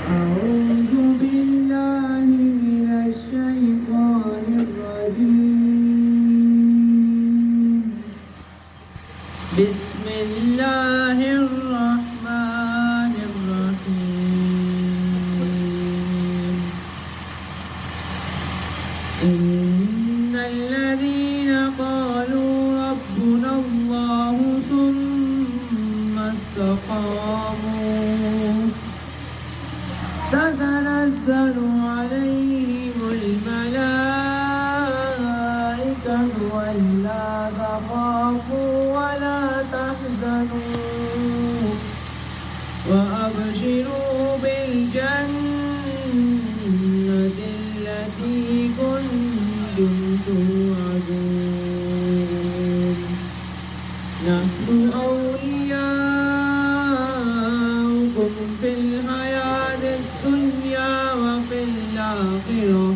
أعوذ بالله من الشيطان الرجيم. بسم الله الرحمن الرحيم. إن الذين قالوا ربنا الله ثم استقاموا تتنزل عليهم الملائكة ألا تخافوا ولا تحزنوا وأبشروا بالجنة التي كنتم توعدون. نحن أولياؤكم في الحياة الدنيا وفي الآخرة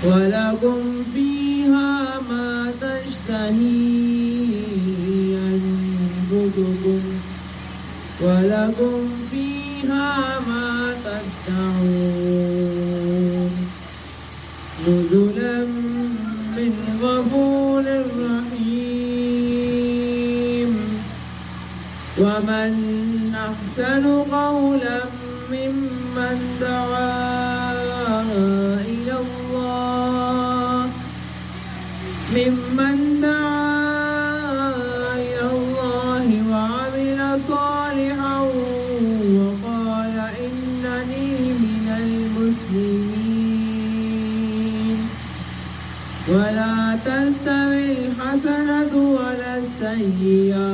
ولكم فيها ما تشتهي أنفسكم ولكم فيها ما تدعون. نزلا من غفور رحيم. ومن أحسن قولا ممن دعا إلى الله وعمل صالحا وقال إنني من المسلمين. ولا تستوي الحسنة ولا السيئة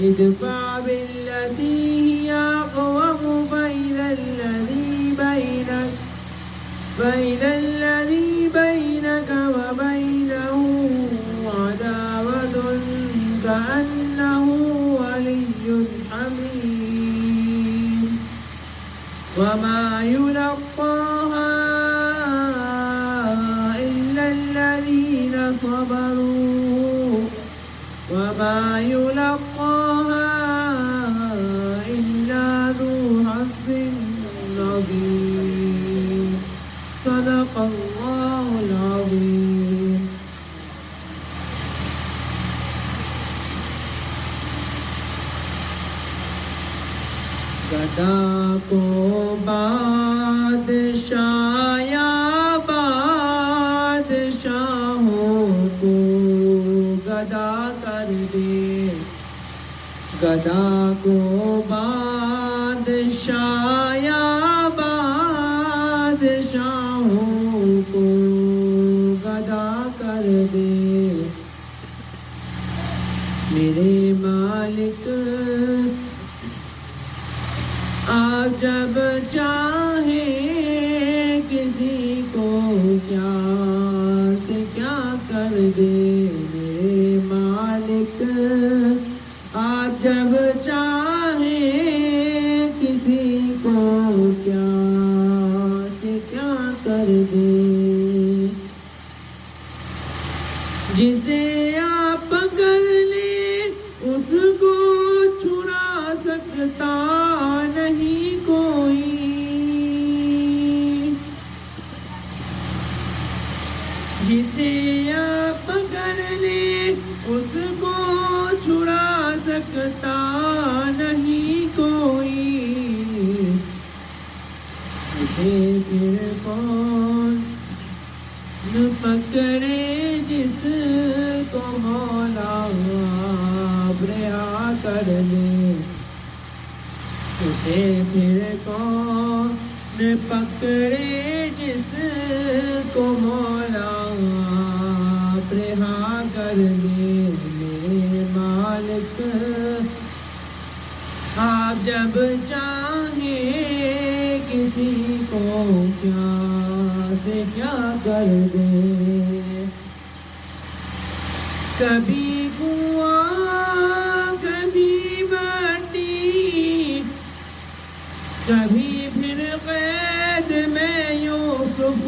ادفع بالتي هي أقوم فإذا الذي بينك وبينه عداوة كأنه ولي حميم. وما يلقاها إلا الذين صبروا وما يلقاها إلا ذو حظ عظيم. صدق الله العظيم. گدا کو بادشاہ یا بادشاہوں کو گدا کر دے. گدا کو بادشاہ یا بادشاہوں کو گدا کر دے. میرے مالک آپ جب چاہیں کسی کو کیا سے کیا کر دے. میرے مالک آپ جب چاہیں کسی کو کیا سے کیا کر دے. جسے آپ پکڑ لیں اس کو چھڑا سکتا نہیں کوئی. جسے آپ پکڑ لیں اس کو چھڑا سکتا نہیں کوئی. اسے پھر کون پکڑے جس کو مولا رہا کر لے. اسے پھر کون پکڑے جس کو مولا رہا کر لے. میرے مالک آپ جب چاہیں کسی کو کیا سے کیا کر دے. کبھی کنواں کبھی مٹی کبھی پھر قید میں یوسف.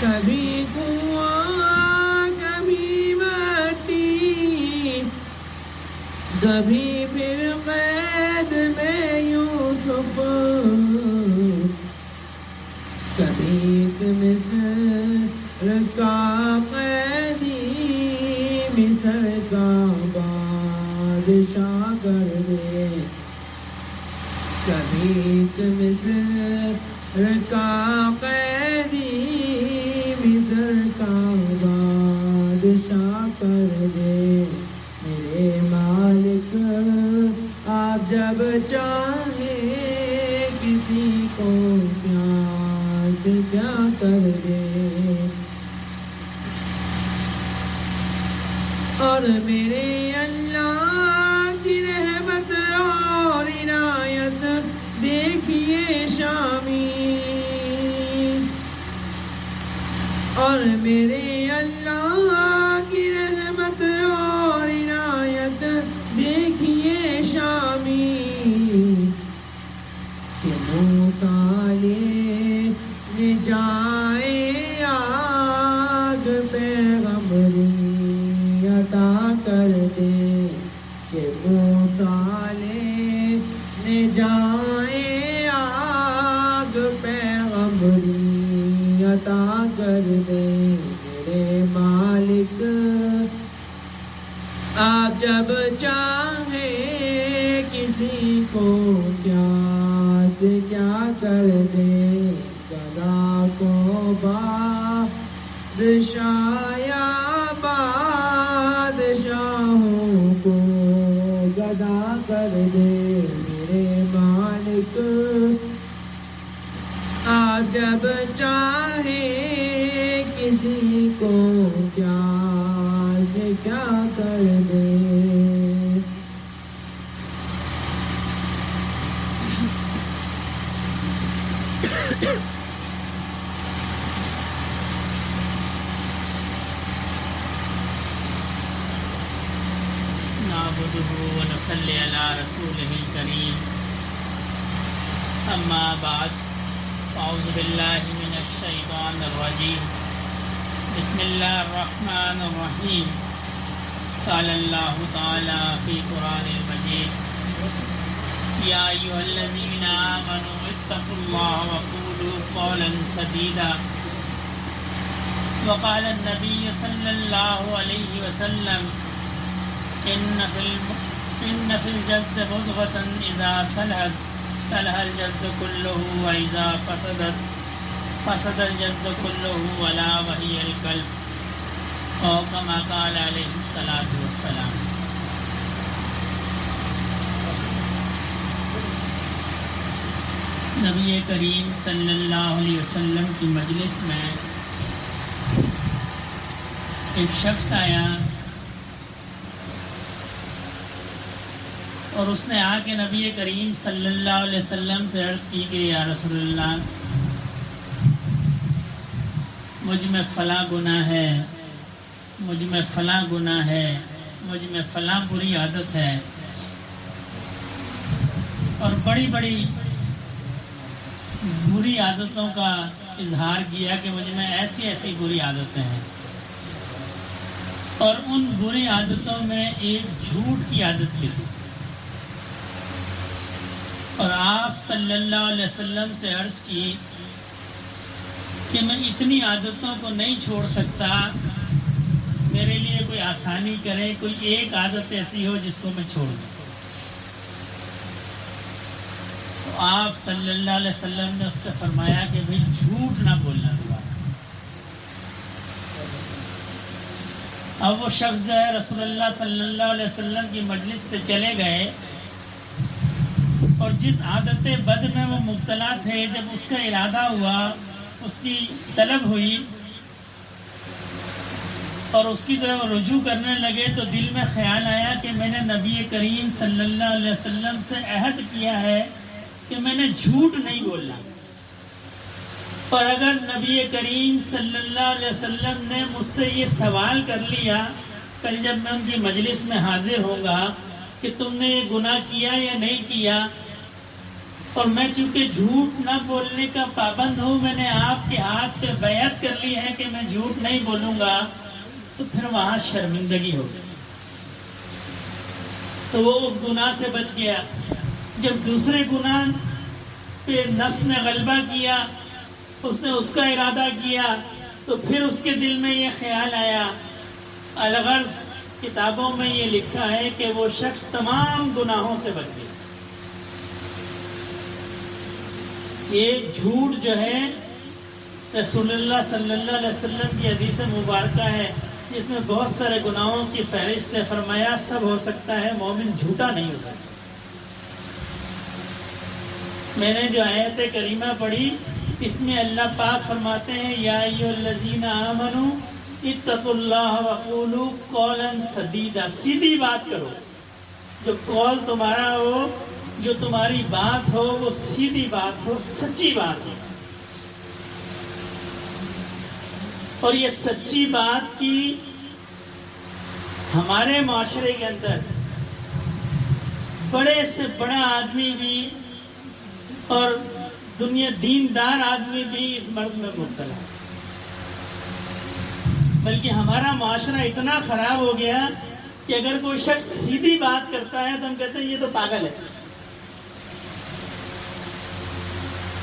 کبھی کنواں کبھی مٹی کبھی پھر قید میں یوسف، کبھی مصر کا قیدی، مصر کا بادشاہ کر دے، کبھی مصر کا قیدی، مصر کا بادشاہ کر دے، میرے مالک آپ جب چاہیں کسی کو کیا سے کیا کر دے، اور میرے اللہ کی رحمت اور عنایت دیکھیے شامی، اور میرے اللہ کی رحمت اور عنایت دیکھیے شامی، کہ موسیٰ لے جائے آگ پیغمبری عطا کر دے، کہ موسیٰ لے جائے آگ پیغمبری عطا کر دے، میرے مالک آپ جب چاہیں کسی کو کیا سے کیا کر دے، گدا کو بادشاہ یا بادشاہوں کو گدا کر دے، میرے مالک آپ جب چاہیں کسی کو کیا سے کیا کر دے۔ نعبده ونصلي على رسوله الكريم، أما بعد، أعوذ بالله من الشيطان الرجيم، بسم الله الرحمن الرحيم، قال الله تعالى في قرآن المجيد، يا أيها الذين آمنوا اتقوا الله وقولوا قولا سديدا، وقال النبي صلى الله عليه وسلم، إن في الجسد مضغة إذا صلحت صلح الجسد كله، وإذا فسدت فسد الجسد كله، ولا وهي القلب، أو كما قال عليه الصلاة والسلام۔ نبی کریم صلی اللہ علیہ وسلم کی مجلس میں ایک شخص آیا اور اس نے آ کے نبی کریم صلی اللہ علیہ وسلم سے عرض کی کہ یا رسول اللہ، مجھ میں فلاں گناہ ہے، مجھ میں فلاں گناہ ہے، مجھ میں فلاں بری عادت ہے، اور بڑی بڑی بری عادتوں کا اظہار کیا کہ مجھ میں ایسی ایسی بری عادتیں ہیں، اور ان بری عادتوں میں ایک جھوٹ کی عادت بھی تھی، اور آپ صلی اللہ علیہ وسلم سے عرض کی کہ میں اتنی عادتوں کو نہیں چھوڑ سکتا، میرے لیے کوئی آسانی کرے، کوئی ایک عادت ایسی ہو جس کو میں چھوڑ دوں۔ تو آپ صلی اللہ علیہ وسلم نے اس سے فرمایا کہ بھئی جھوٹ نہ بولنا دوبارہ۔ اب وہ شخص جو ہے رسول اللہ صلی اللہ علیہ وسلم کی مجلس سے چلے گئے، اور جس عادت بد میں وہ مبتلا تھے، جب اس کا ارادہ ہوا، اس کی طلب ہوئی اور اس کی طرف رجوع کرنے لگے، تو دل میں خیال آیا کہ میں نے نبی کریم صلی اللہ علیہ وسلم سے عہد کیا ہے کہ میں نے جھوٹ نہیں بولنا، اور اگر نبی کریم صلی اللہ علیہ وسلم نے مجھ سے یہ سوال کر لیا کل جب میں ان کی مجلس میں حاضر ہوں گا کہ تم نے یہ گناہ کیا یا نہیں کیا، اور میں چونکہ جھوٹ نہ بولنے کا پابند ہوں، میں نے آپ کے ہاتھ پہ بیعت کر لی ہے کہ میں جھوٹ نہیں بولوں گا، تو پھر وہاں شرمندگی ہوگی۔ تو وہ اس گناہ سے بچ گیا. جب دوسرے گناہ پہ نفس نے غلبہ کیا، اس نے اس کا ارادہ کیا، تو پھر اس کے دل میں یہ خیال آیا. الغرض کتابوں میں یہ لکھا ہے کہ وہ شخص تمام گناہوں سے بچ گیا. یہ جھوٹ جو ہے رسول اللہ صلی اللہ علیہ وسلم کی حدیث مبارکہ ہے جس میں بہت سارے گناہوں کی فہرست ہے. فرمایا سب ہو سکتا ہے، مومن جھوٹا نہیں ہو سکتا. میں نے جو آیت کریمہ پڑھی اس میں اللہ پاک فرماتے ہیں یا ایھا الذین آمنوا اتقوا اللہ وقولوا قولا سدیدا. سیدھی بات کرو، جو قول تمہارا ہو، جو تمہاری بات ہو وہ سیدھی بات ہو، سچی بات ہو. اور یہ سچی بات کی ہمارے معاشرے کے اندر بڑے سے بڑا آدمی بھی اور دنیا دیندار آدمی بھی اس مرض میں مبتلا ہے. بلکہ ہمارا معاشرہ اتنا خراب ہو گیا کہ اگر کوئی شخص سیدھی بات کرتا ہے تو ہم کہتے ہیں یہ تو پاگل ہے،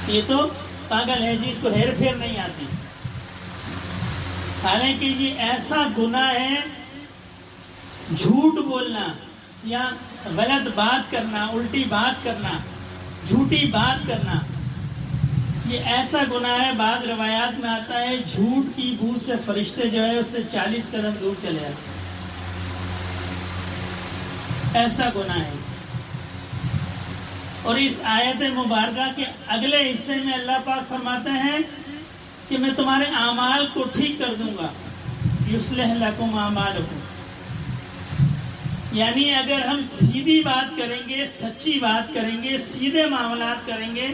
یہ تو پاگل ہے جی، اس کو ہیر پھیر نہیں آتی. حالانکہ یہ ایسا گناہ ہے، جھوٹ بولنا یا غلط بات کرنا، الٹی بات کرنا، جھوٹی بات کرنا، یہ ایسا گناہ ہے. بعض روایات میں آتا ہے جھوٹ کی بو سے فرشتے جو ہے اس سے 40 قدم دور چلے جاتے. ایسا گناہ ہے. اور اس آیت مبارکہ کے اگلے حصے میں اللہ پاک فرماتے ہیں کہ میں تمہارے اعمال کو ٹھیک کر دوں گا. یصلح لکم اعمالکم، یعنی اگر ہم سیدھی بات کریں گے، سچی بات کریں گے، سیدھے معاملات کریں گے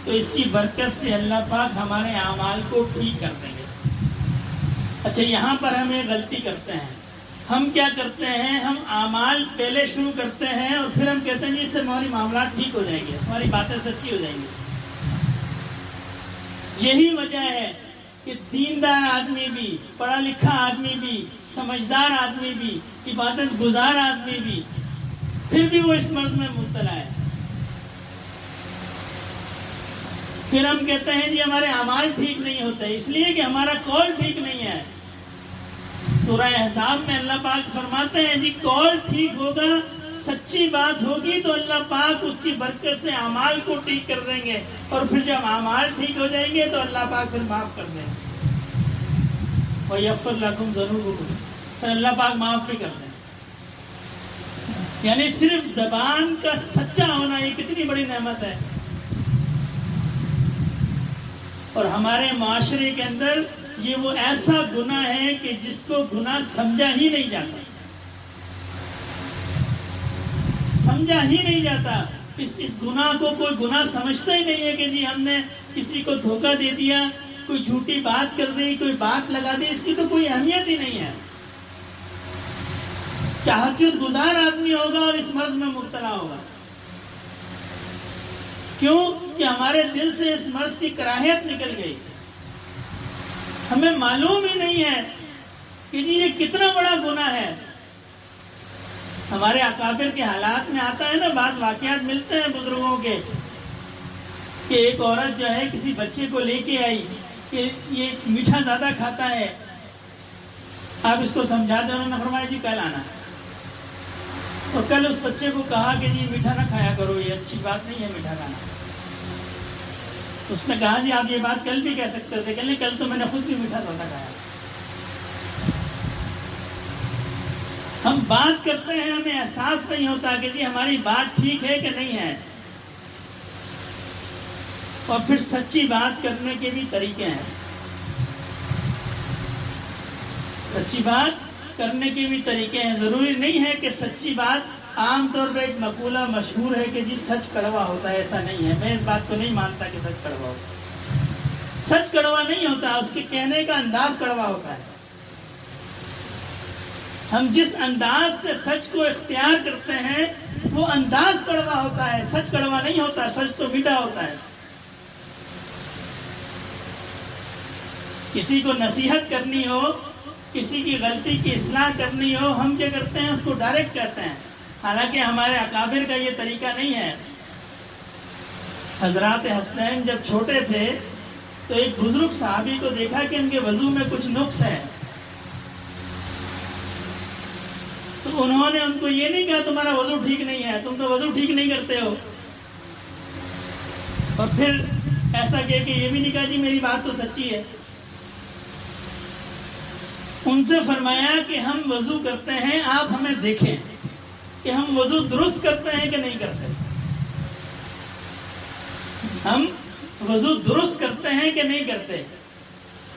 تو اس کی برکت سے اللہ پاک ہمارے اعمال کو ٹھیک کر دیں گے. اچھا، یہاں پر ہم ایک غلطی کرتے ہیں. ہم کیا کرتے ہیں؟ ہم اعمال پہلے شروع کرتے ہیں اور پھر ہم کہتے ہیں جی اس سے ہماری معاملات ٹھیک ہو جائیں گے، ہماری باتیں سچی ہو جائیں گی. یہی وجہ ہے کہ دیندار آدمی بھی، پڑھا لکھا آدمی بھی، سمجھدار آدمی بھی، عبادت گزار آدمی بھی، پھر بھی وہ اس مرض میں مبتلا ہے. پھر ہم کہتے ہیں جی ہمارے اعمال ٹھیک نہیں ہوتے اس لیے کہ ہمارا قول ٹھیک نہیں ہے. سورہ احزاب میں اللہ پاک فرماتے ہیں جی قول ٹھیک ہوگا، سچی بات ہوگی تو اللہ پاک اس کی برکت سے اعمال کو ٹھیک کر دیں گے، اور پھر جب اعمال ٹھیک ہو جائیں گے تو اللہ پاک پھر معاف کر دیں گے. وَيَغْفِرْ لَكُمْ ذُنُوبَكُمْ، پھر اللہ پاک معاف بھی کر دیں. یعنی صرف زبان کا سچا ہونا یہ کتنی بڑی نعمت ہے. اور ہمارے معاشرے کے اندر یہ وہ ایسا گناہ ہے کہ جس کو گناہ سمجھا ہی نہیں جاتا، سمجھا ہی نہیں جاتا. اس گناہ کو کوئی گناہ سمجھتا ہی نہیں ہے کہ جی ہم نے کسی کو دھوکہ دے دیا، کوئی جھوٹی بات کر دی، کوئی بات لگا دی، اس کی تو کوئی اہمیت ہی نہیں ہے. تہجد گزار آدمی ہوگا اور اس مرض میں مبتلا ہوگا. کیوں کہ ہمارے دل سے اس مرض کی کراہیت نکل گئی. ہمیں معلوم ہی نہیں ہے کہ جی یہ کتنا بڑا گناہ ہے. ہمارے اکابر کے حالات میں آتا ہے نا، بعض واقعات ملتے ہیں بزرگوں کے کہ ایک عورت جو ہے کسی بچے کو لے کے آئی کہ یہ میٹھا زیادہ کھاتا ہے، آپ اس کو سمجھا دیں. انہوں نے فرمایا جی کل آنا. اور کل اس بچے کو کہا کہ جی میٹھا نہ کھایا کرو، یہ اچھی بات نہیں ہے میٹھا کھانا. اس نے کہا جی آپ یہ بات کل بھی کہہ سکتے تھے. کہنے کل تو میں نے خود بھی میٹھا زیادہ کھایا. ہم بات کرتے ہیں، ہمیں احساس نہیں ہوتا کہ جی ہماری بات ٹھیک ہے کہ نہیں ہے. اور پھر سچی بات کرنے کے بھی طریقے ہیں. سچی بات کرنے کے بھی طریقے ہیں. ضروری نہیں ہے کہ سچی بات، عام طور پر ایک مقولہ مشہور ہے کہ جی سچ کڑوا ہوتا ہے. ایسا نہیں ہے. میں اس بات کو نہیں مانتا کہ سچ کڑوا ہوتا ہے. سچ کڑوا نہیں ہوتا، اس کے کہنے کا انداز کڑوا ہوتا ہے. ہم جس انداز سے سچ کو اختیار کرتے ہیں وہ انداز کڑوا ہوتا ہے. سچ کڑوا نہیں ہوتا، سچ تو میٹھا ہوتا ہے. کسی کو نصیحت کرنی ہو، کسی کی غلطی کی اصلاح کرنی ہو، ہم کیا کرتے ہیں؟ اس کو ڈائریکٹ کہتے ہیں. حالانکہ ہمارے اکابر کا یہ طریقہ نہیں ہے. حضرات حسنین جب چھوٹے تھے تو ایک بزرگ صحابی کو دیکھا کہ ان کے وضو میں کچھ نقص ہے، تو انہوں نے ان کو یہ نہیں کہا تمہارا وضو ٹھیک نہیں ہے، تم تو وضو ٹھیک نہیں کرتے ہو، اور پھر ایسا کہ یہ بھی نہیں کہا جی میری بات تو سچی ہے. ان سے فرمایا کہ ہم وضو کرتے ہیں، آپ ہمیں دیکھیں کہ ہم وضو درست کرتے ہیں کہ نہیں کرتے. ہم وضو درست کرتے ہیں کہ نہیں کرتے.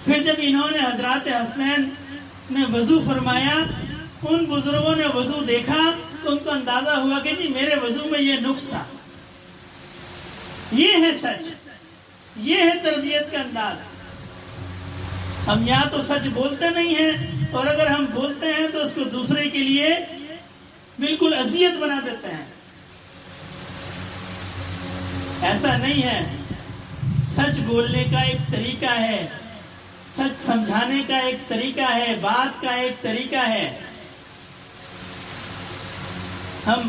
پھر جب انہوں نے حضرات حسنین نے وضو فرمایا، ان بزرگوں نے وضو دیکھا تو ان کو اندازہ ہوا کہ جی میرے وضو میں یہ نقص تھا. یہ ہے سچ، یہ ہے تربیت کا انداز. ہم یا تو سچ بولتے نہیں ہیں، اور اگر ہم بولتے ہیں تو اس کو دوسرے کے لیے بالکل اذیت بنا دیتے ہیں. ایسا نہیں ہے. سچ بولنے کا ایک طریقہ ہے، سچ سمجھانے کا ایک طریقہ ہے، بات کا ایک طریقہ ہے. ہم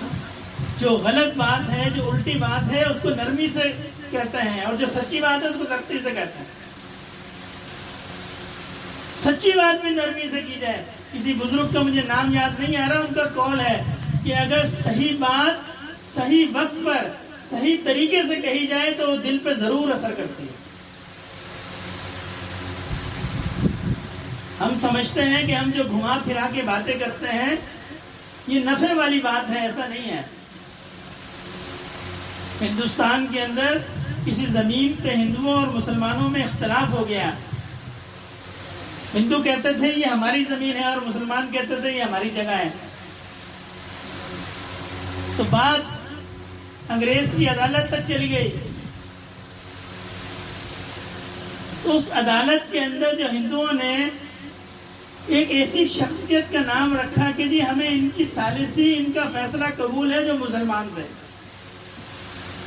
جو غلط بات ہے، جو الٹی بات ہے، اس کو نرمی سے کہتے ہیں، اور جو سچی بات ہے اس کو سختی سے کہتے ہیں. سچی بات بھی نرمی سے کی جائے. کسی بزرگ کا مجھے نام یاد نہیں آ رہا، ان کا قول ہے کہ اگر صحیح بات صحیح وقت پر صحیح طریقے سے کہی جائے تو وہ دل پہ ضرور اثر کرتی ہے. ہم سمجھتے ہیں کہ ہم جو گھما پھرا کے باتیں کرتے ہیں یہ نفع والی بات ہے، ایسا نہیں ہے. ہندوستان کے اندر کسی زمین پہ ہندوؤں اور مسلمانوں میں اختلاف ہو گیا. ہندو کہتے تھے یہ ہماری زمین ہے، اور مسلمان کہتے تھے یہ ہماری جگہ ہے. تو بات انگریز کی عدالت تک چلی گئی. تو اس عدالت کے اندر جو ہندوؤں نے ایک ایسی شخصیت کا نام رکھا کہ جی ہمیں ان کی ثالثی، ان کا فیصلہ قبول ہے جو مسلمان تھے،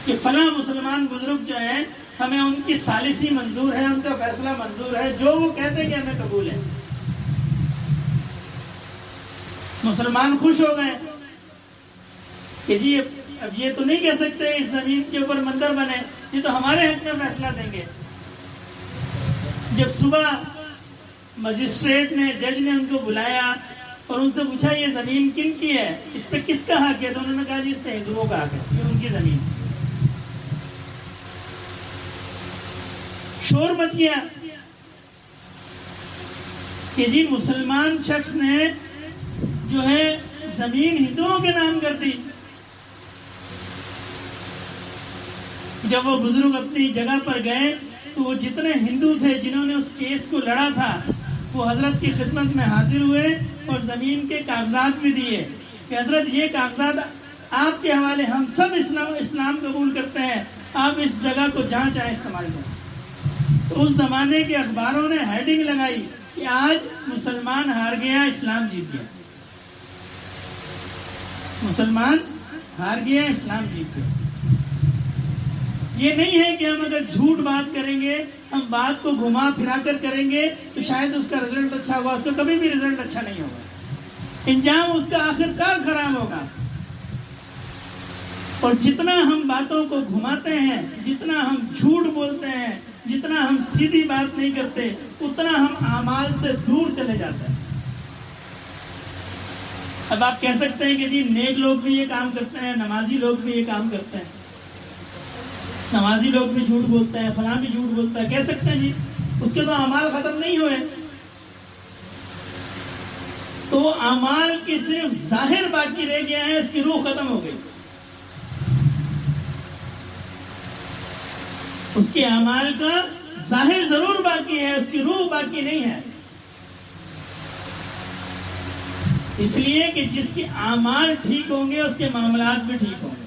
کہ فلاں مسلمان بزرگ جو ہیں ہمیں ان کی ثالثی منظور ہے، ان کا فیصلہ منظور ہے، جو وہ کہتے ہیں کہ ہمیں قبول ہے. مسلمان خوش ہو گئے کہ جی اب یہ تو نہیں کہہ سکتے اس زمین کے اوپر مندر بنے، یہ تو ہمارے حق میں فیصلہ دیں گے. جب صبح مجسٹریٹ نے، جج نے ان کو بلایا اور ان سے پوچھا یہ زمین کن کی ہے، اس پہ کس کا حق ہے، تو انہوں نے کہا جی اس پہ ہندوؤں کا حق ہے، یہ ان کی زمین. شور مچ گیا کہ جی مسلمان شخص نے جو ہے زمین ہندوؤں کے نام کر دی. جب وہ بزرگ اپنی جگہ پر گئے تو وہ جتنے ہندو تھے جنہوں نے اس کیس کو لڑا تھا وہ حضرت کی خدمت میں حاضر ہوئے اور زمین کے کاغذات بھی دیے کہ حضرت یہ کاغذات آپ کے حوالے، ہم سب اسلام قبول کرتے ہیں، آپ اس جگہ کو جہاں چاہیں استعمال کریں. تو اس زمانے کے اخباروں نے ہیڈنگ لگائی کہ آج مسلمان ہار گیا، اسلام جیت گیا. مسلمان ہار گیا، اسلام جیت گیا. یہ نہیں ہے کہ ہم اگر جھوٹ بات کریں گے، ہم بات کو گھما پھرا کر کریں گے تو شاید اس کا رزلٹ اچھا ہوگا. اس کا کبھی بھی رزلٹ اچھا نہیں ہوگا، انجام اس کا آخرکار خراب ہوگا. اور جتنا ہم باتوں کو گھماتے ہیں، جتنا ہم جھوٹ بولتے ہیں، جتنا ہم سیدھی بات نہیں کرتے، اتنا ہم اعمال سے دور چلے جاتے ہیں. اب آپ کہہ سکتے ہیں کہ جی نیک لوگ بھی یہ کام کرتے ہیں، نمازی لوگ بھی یہ کام کرتے ہیں، نمازی لوگ بھی جھوٹ بولتے ہیں، فلاں بھی جھوٹ بولتا ہے. کہہ سکتے ہیں جی، اس کے تو اعمال ختم نہیں ہوئے. تو اعمال کی صرف ظاہر باقی رہ گیا ہے، اس کی روح ختم ہو گئی. اس کے اعمال کا ظاہر ضرور باقی ہے، اس کی روح باقی نہیں ہے. اس لیے کہ جس کے اعمال ٹھیک ہوں گے اس کے معاملات بھی ٹھیک ہوں گے.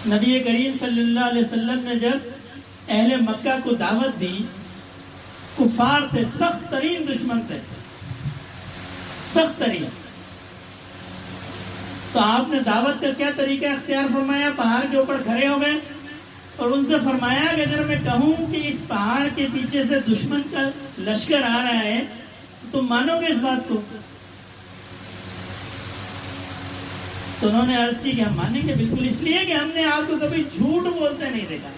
نبی کریم صلی اللہ علیہ وسلم نے جب اہل مکہ کو دعوت دی، کفار تھے، سخت ترین دشمن تھے، سخت ترین. تو آپ نے دعوت کا کیا طریقہ اختیار فرمایا؟ پہاڑ کے اوپر کھڑے ہو گئے اور ان سے فرمایا کہ اگر میں کہوں کہ اس پہاڑ کے پیچھے سے دشمن کا لشکر آ رہا ہے تو تم مانو گے اس بات کو؟ تو انہوں نے عرض کی کہ ہم مانیں گے بالکل، اس لیے کہ ہم نے آپ کو کبھی جھوٹ بولتے نہیں دیکھا.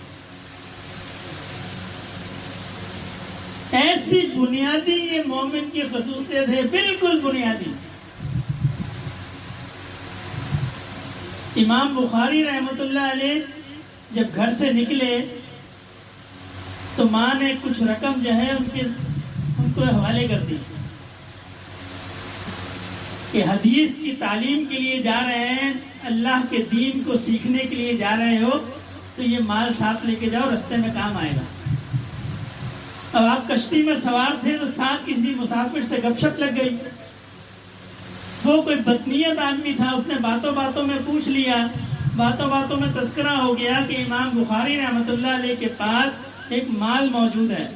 ایسی بنیادی یہ مومن کی خصوصیت ہے، بالکل بنیادی. امام بخاری رحمۃ اللہ علیہ جب گھر سے نکلے تو ماں نے کچھ رقم جو ہے ان کو حوالے کر دی کہ حدیث کی تعلیم کے لیے جا رہے ہیں، اللہ کے دین کو سیکھنے کے لیے جا رہے ہو تو یہ مال ساتھ لے کے جاؤ، رستے میں کام آئے گا. اب آپ کشتی میں سوار تھے تو ساتھ کسی مسافر سے گپ شپ لگ گئی. وہ کوئی بدنیت آدمی تھا، اس نے باتوں باتوں میں پوچھ لیا، باتوں باتوں میں تذکرہ ہو گیا کہ امام بخاری رحمۃ اللہ علیہ کے پاس ایک مال موجود ہے،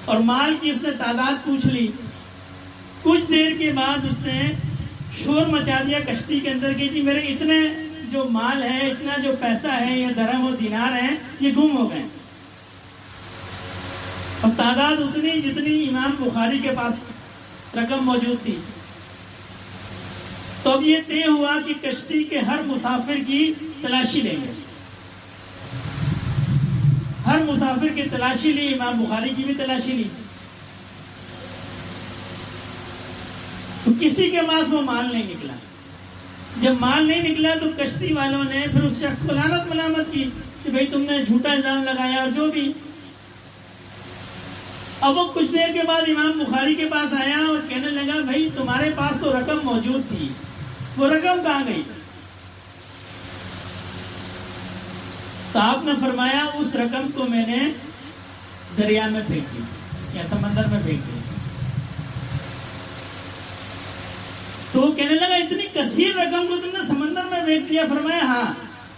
اور مال کی اس نے تعداد پوچھ لی. کچھ دیر کے بعد اس نے شور مچا دیا کشتی کے اندر کہ جی میرے اتنے جو مال ہے، اتنا جو پیسہ ہے، یہ درہم و دینار ہیں، یہ گم ہو گئے. اور تعداد اتنی جتنی امام بخاری کے پاس رقم موجود تھی. تو اب یہ طے ہوا کہ کشتی کے ہر مسافر کی تلاشی لیں گے. ہر مسافر کی تلاشی لی، امام بخاری کی بھی تلاشی لی. تو کسی کے پاس وہ مال نہیں نکلا. جب مال نہیں نکلا تو کشتی والوں نے پھر اس شخص کو لعنت ملامت کی کہ بھئی تم نے جھوٹا الزام لگایا اور جو بھی. اب وہ کچھ دیر کے بعد امام بخاری کے پاس آیا اور کہنے لگا بھئی تمہارے پاس تو رقم موجود تھی، وہ رقم کہاں گئی؟ تو آپ نے فرمایا اس رقم کو میں نے دریا میں پھینک دی یا سمندر میں پھینک دی. تو وہ کہنے لگا اتنی کثیر رقم کو تم نے سمندر میں پھینک دیا؟ فرمایا ہاں،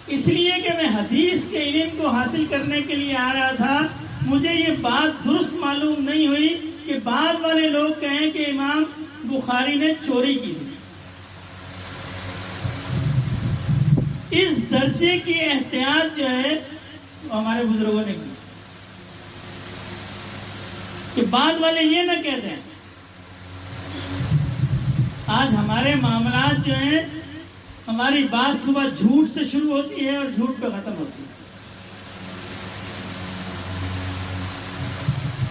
اس لیے کہ میں حدیث کے علم کو حاصل کرنے کے لیے آ رہا تھا. مجھے یہ بات درست معلوم نہیں ہوئی کہ بعد والے لوگ کہیں کہ امام بخاری نے چوری کی تھی. اس درجے کی احتیاط جو ہے وہ ہمارے بزرگوں نے کی کہ بعد والے یہ نہ کہتے ہیں. آج ہمارے معاملات جو ہیں، ہماری بات صبح جھوٹ سے شروع ہوتی ہے اور جھوٹ پہ ختم ہوتی ہے.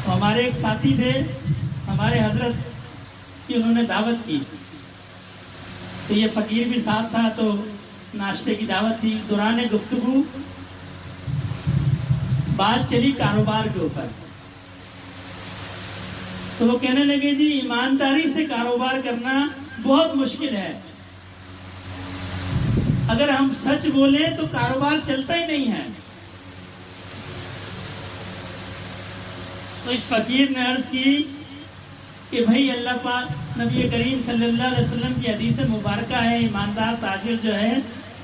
ہمارے ایک ساتھی تھے، ہمارے حضرت کی انہوں نے دعوت کی تو یہ فقیر بھی ساتھ تھا، تو ناشتے کی دعوت تھی. دوران گفتگو بات چلی کاروبار کے اوپر. تو وہ کہنے لگے جی ایمانداری سے کاروبار کرنا بہت مشکل ہے، اگر ہم سچ بولیں تو کاروبار چلتا ہی نہیں ہے. تو اس فقیر نے عرض کی کہ بھائی اللہ پاک نبی کریم صلی اللہ علیہ وسلم کی حدیث مبارکہ ہے، ایماندار تاجر جو ہے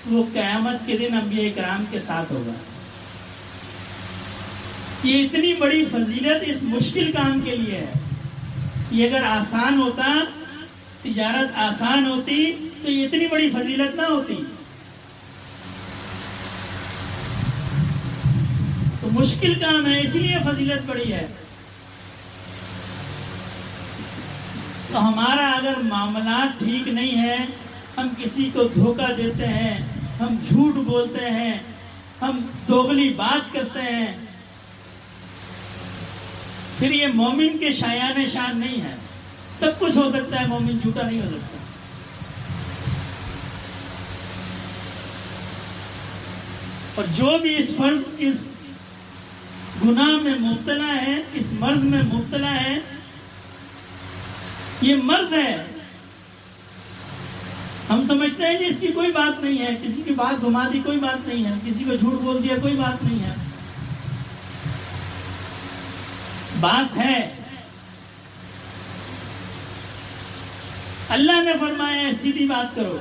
وہ قیامت کے دن انبیاء کرام کے ساتھ ہوگا. یہ اتنی بڑی فضیلت اس مشکل کام کے لیے ہے. یہ اگر آسان ہوتا، تجارت آسان ہوتی تو یہ اتنی بڑی فضیلت نہ ہوتی. تو مشکل کام ہے، اسی لیے فضیلت بڑی ہے. تو ہمارا اگر معاملات ٹھیک نہیں ہے، ہم کسی کو دھوکہ دیتے ہیں، ہم جھوٹ بولتے ہیں، ہم دوغلی بات کرتے ہیں، پھر یہ مومن کے شایان شان نہیں ہے. سب کچھ ہو سکتا ہے، مومن جھوٹا نہیں ہو سکتا. اور جو بھی اس گناہ میں مبتلا ہے، اس مرض میں مبتلا ہے، یہ مرض ہے. ہم سمجھتے ہیں کہ اس کی کوئی بات نہیں ہے، کسی کی بات گھما دی کوئی بات نہیں ہے، کسی کو جھوٹ بول دیا کوئی بات نہیں ہے. بات ہے. اللہ نے فرمایا ہے سیدھی بات کرو،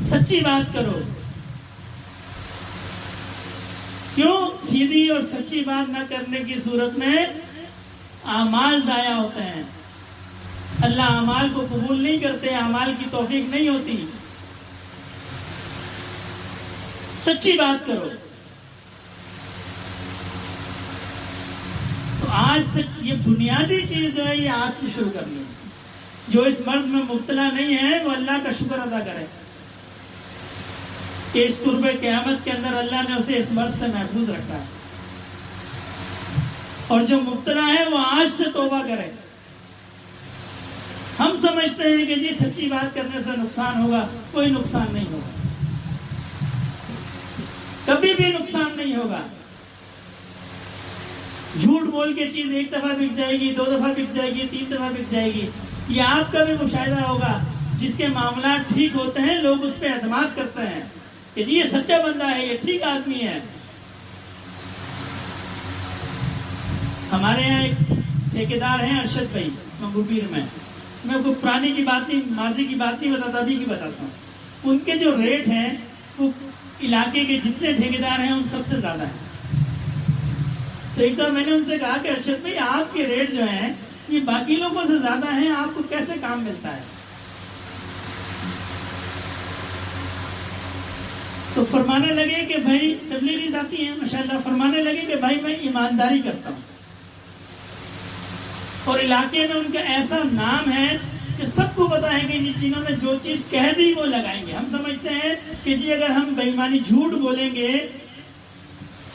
سچی بات کرو. کیوں؟ سیدھی اور سچی بات نہ کرنے کی صورت میں اعمال ضائع ہوتے ہیں. اللہ اعمال کو قبول نہیں کرتے، اعمال کی توفیق نہیں ہوتی. سچی بات کرو. تو آج سے یہ بنیادی چیز جو ہے یہ آج سے شروع کرنی ہے. جو اس مرض میں مبتلا نہیں ہے وہ اللہ کا شکر ادا کرے. کہ اس قرب قیامت کے اندر اللہ نے اسے اس مرض سے محفوظ رکھا ہے. اور جو مبتلا ہے وہ آج سے توبہ کرے. ہم سمجھتے ہیں کہ جی سچی بات کرنے سے نقصان ہوگا. کوئی نقصان نہیں ہوگا، کبھی بھی نقصان نہیں ہوگا. جھوٹ بول کے چیز ایک دفعہ بک جائے گی، 2 دفعہ بک جائے گی، 3 دفعہ بک جائے گی. یہ آپ کا بھی مشاہدہ ہوگا. جس کے معاملات ٹھیک ہوتے ہیں لوگ اس پہ اعتماد کرتے ہیں کہ جی یہ سچا بندہ ہے، یہ ٹھیک آدمی ہے. ہمارے یہاں ایک ٹھیکیدار ہیں ارشد بھائی منگو پیر میں. میں کوئی پرانی کی بات نہیں، ماضی کی بات نہیں بتاتا، ابھی کی بتاتا ہوں. ان کے جو ریٹ ہیں وہ علاقے کے جتنے ٹھیکیدار ہیں ان سب سے زیادہ ہیں. تو ایک بار میں نے ان سے کہا کہ ارشد بھائی آپ کے ریٹ جو ہیں یہ باقی لوگوں سے زیادہ ہیں، آپ کو کیسے کام ملتا ہے؟ تو فرمانے لگے کہ بھائی تبلیغی ذاتی ہیں ماشاءاللہ، فرمانے لگے کہ بھائی میں ایمانداری کرتا ہوں. اور علاقے میں ان کا ایسا نام ہے کہ سب کو پتا ہے کہ جنہوں نے جو چیز کہہ دی وہ لگائیں گے. ہم سمجھتے ہیں کہ جی اگر ہم بے ایمانی جھوٹ بولیں گے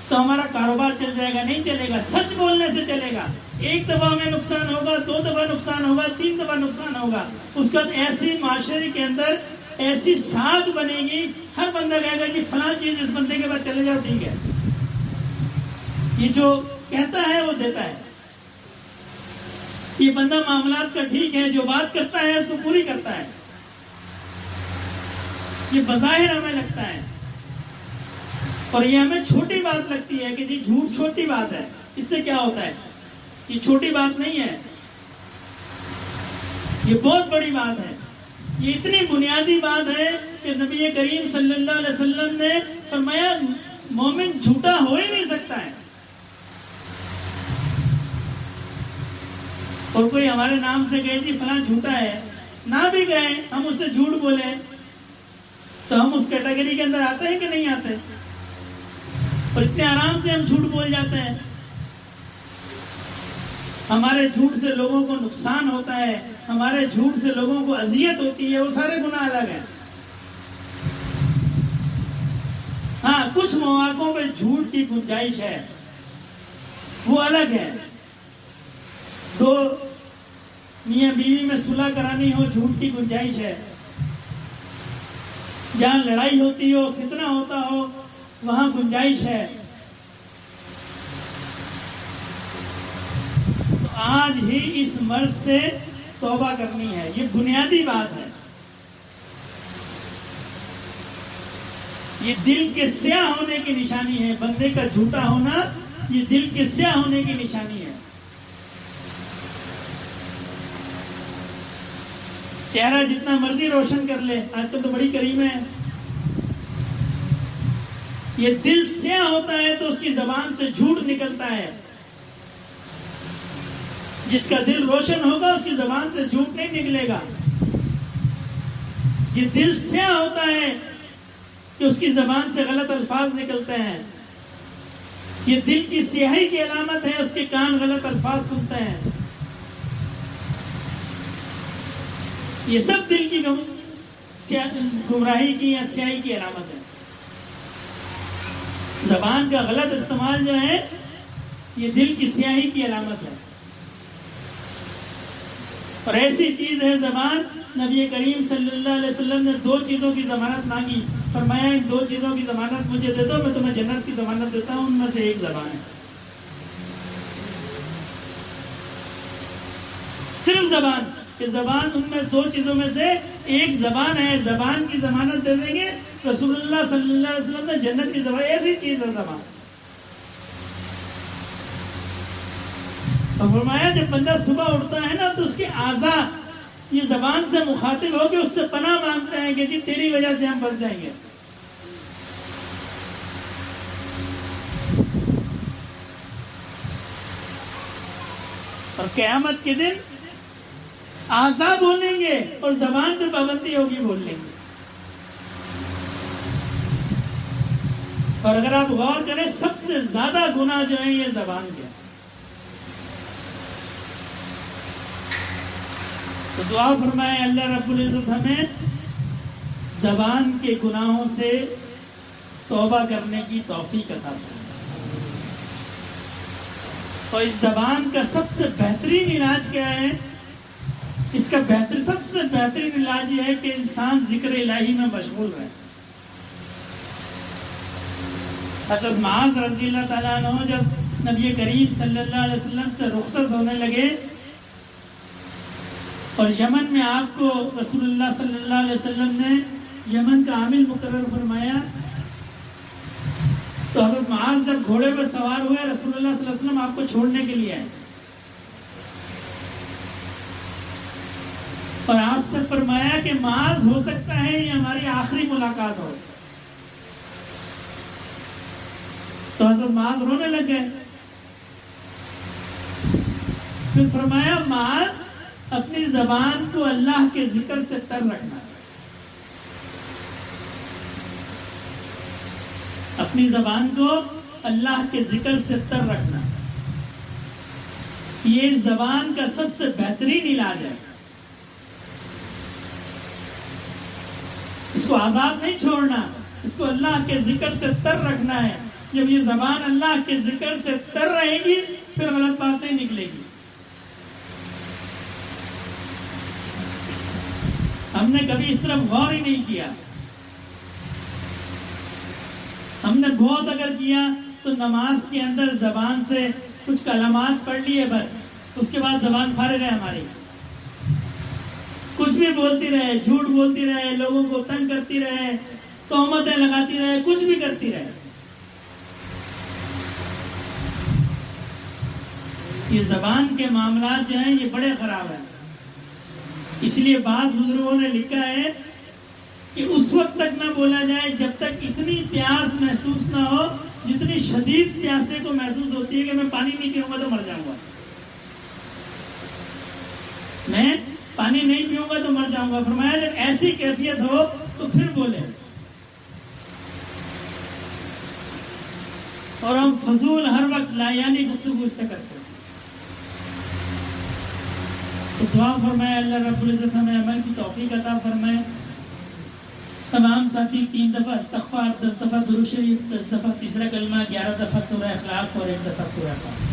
تو ہمارا کاروبار چل جائے گا. نہیں چلے گا. سچ بولنے سے چلے گا. 1 دفعہ میں نقصان ہوگا، 2 دفعہ نقصان ہوگا، 3 دفعہ نقصان ہوگا. اس کا ایسی معاشرے کے اندر ایسی ساتھ بنے گی، ہر بندہ کہے گا جی فلاں چیز اس بندے کے بعد چلے جاؤ ٹھیک ہے. یہ جو کہتا ہے وہ دیتا ہے. یہ بندہ معاملات کا ٹھیک ہے، جو بات کرتا ہے اس کو پوری کرتا ہے. یہ بظاہر ہمیں لگتا ہے اور یہ ہمیں چھوٹی بات لگتی ہے کہ جی جھوٹ چھوٹی بات ہے، اس سے کیا ہوتا ہے. یہ چھوٹی بات نہیں ہے، یہ بہت بڑی بات ہے. یہ اتنی بنیادی بات ہے کہ نبی کریم صلی اللہ علیہ وسلم نے فرمایا مومن جھوٹا ہو ہی نہیں سکتا ہے. اور کوئی ہمارے نام سے کہے جی فلاں جھوٹا ہے، نہ بھی گئے ہم اس سے جھوٹ بولے تو ہم اس کیٹیگری کے اندر آتے ہیں کہ نہیں آتے؟ اور اتنے آرام سے ہم جھوٹ بول جاتے ہیں. ہمارے جھوٹ سے لوگوں کو نقصان ہوتا ہے، ہمارے جھوٹ سے لوگوں کو اذیت ہوتی ہے، وہ سارے گناہ الگ ہیں. ہاں کچھ مواقعوں پہ جھوٹ کی گنجائش ہے، وہ الگ ہے. 2 میاں بیوی میں صلح کرانی ہو، جھوٹ کی گنجائش ہے. جہاں لڑائی ہوتی ہو، فتنہ ہوتا ہو، وہاں گنجائش ہے. تو آج ہی اس مرض سے توبہ کرنی ہے. یہ بنیادی بات ہے. یہ دل کے سیاہ ہونے کی نشانی ہے. بندے کا جھوٹا ہونا یہ دل کے سیاہ ہونے کی نشانی ہے. چہرہ جتنا مرضی روشن کر لے، آج کل تو بڑی کریم ہے، یہ دل سیاہ ہوتا ہے تو اس کی زبان سے جھوٹ نکلتا ہے. جس کا دل روشن ہوگا اس کی زبان سے جھوٹ نہیں نکلے گا. یہ دل سیاہ ہوتا ہے کہ اس کی زبان سے غلط الفاظ نکلتے ہیں. یہ دل کی سیاہی کی علامت ہے، اس کے کان غلط الفاظ سنتے ہیں. یہ سب دل کی گمراہی کی یا سیاہی کی علامت ہے. زبان کا غلط استعمال جو ہے یہ دل کی سیاہی کی علامت ہے. اور ایسی چیز ہے زبان، نبی کریم صلی اللہ علیہ وسلم نے 2 چیزوں کی ضمانت مانگی. فرمایا ان 2 چیزوں کی ضمانت مجھے دے دو، میں تمہیں جنت کی ضمانت دیتا ہوں. ان میں سے ایک زبان ہے، صرف زبان. کہ زبان ان میں 2 چیزوں میں سے ایک زبان ہے. زبان کی ضمانت دے دیں گے رسول اللہ صلی اللہ علیہ وسلم نے جنت کی زبان. ایسی چیز ہے زبان. اور فرمایا جب بندہ صبح اٹھتا ہے نا تو اس کے اعضاء یہ زبان سے مخاطب ہو کے اس سے پناہ مانگتے ہیں کہ جی تیری وجہ سے ہم بچ جائیں گے. اور قیامت کے دن اعضاء بولیں گے اور زبان پہ پابندی ہوگی بولنے کی. اور اگر آپ غور کریں سب سے زیادہ گناہ جو ہیں یہ زبان کے. تو دعا فرمائے اللہ رب العزت ہمیں زبان کے گناہوں سے توبہ کرنے کی توفیق عطا فرمائے۔ اور اس زبان کا سب سے بہترین علاج کیا ہے؟ اس کا سب سے بہترین علاج یہ ہے کہ انسان ذکر الہی میں مشغول رہے۔ حضرت معاذ رضی اللہ تعالیٰ عنہ جب نبی کریم صلی اللہ علیہ وسلم سے رخصت ہونے لگے اور یمن میں آپ کو رسول اللہ صلی اللہ علیہ وسلم نے یمن کا عامل مقرر فرمایا، تو حضرت معاذ جب گھوڑے پر سوار ہوئے رسول اللہ صلی اللہ علیہ وسلم آپ کو چھوڑنے کے لیے آئے اور آپ سے فرمایا کہ معاذ ہو سکتا ہے یہ ہماری آخری ملاقات ہو۔ تو حضرت معاذ رونے لگ گئے۔ پھر فرمایا معاذ اپنی زبان کو اللہ کے ذکر سے تر رکھنا، اپنی زبان کو اللہ کے ذکر سے تر رکھنا، یہ زبان کا سب سے بہترین علاج ہے۔ اس کو آزاد نہیں چھوڑنا، اس کو اللہ کے ذکر سے تر رکھنا ہے۔ جب یہ زبان اللہ کے ذکر سے تر رہے گی پھر غلط بات نہیں نکلے گی۔ ہم نے کبھی اس طرف غور ہی نہیں کیا، ہم نے بہت اگر کیا تو نماز کے اندر زبان سے کچھ کلمات پڑھ لیے بس، اس کے بعد زبان فارغ ہے ہماری، کچھ بھی بولتی رہے، جھوٹ بولتی رہے، لوگوں کو تنگ کرتی رہے، تہمتیں لگاتی رہے، کچھ بھی کرتی رہے۔ یہ زبان کے معاملات جو ہیں یہ بڑے خراب ہیں۔ اس لیے بعض بزرگوں نے لکھا ہے کہ اس وقت تک نہ بولا جائے جب تک اتنی پیاس محسوس نہ ہو جتنی شدید پیاسے کو محسوس ہوتی ہے کہ میں پانی نہیں پیوں گا تو مر جاؤں گا، میں پانی نہیں پیوں گا تو مر جاؤں گا۔ فرمایا جب ایسی کیفیت ہو تو پھر بولے۔ اور ہم فضول ہر وقت لایانی گفتگو اس سے کرتے ہیں۔ تو دعا فرمائے اللہ رب العزت ہمیں عمل کی توفیق عطا فرمائے۔ تمام ساتھی 3 دفعہ استغفار، 10 دفعہ درود شریف، 10 دفعہ تیسرا کلمہ، 11 دفعہ سورہ اخلاص اور 1 دفعہ سورہ فاتحہ۔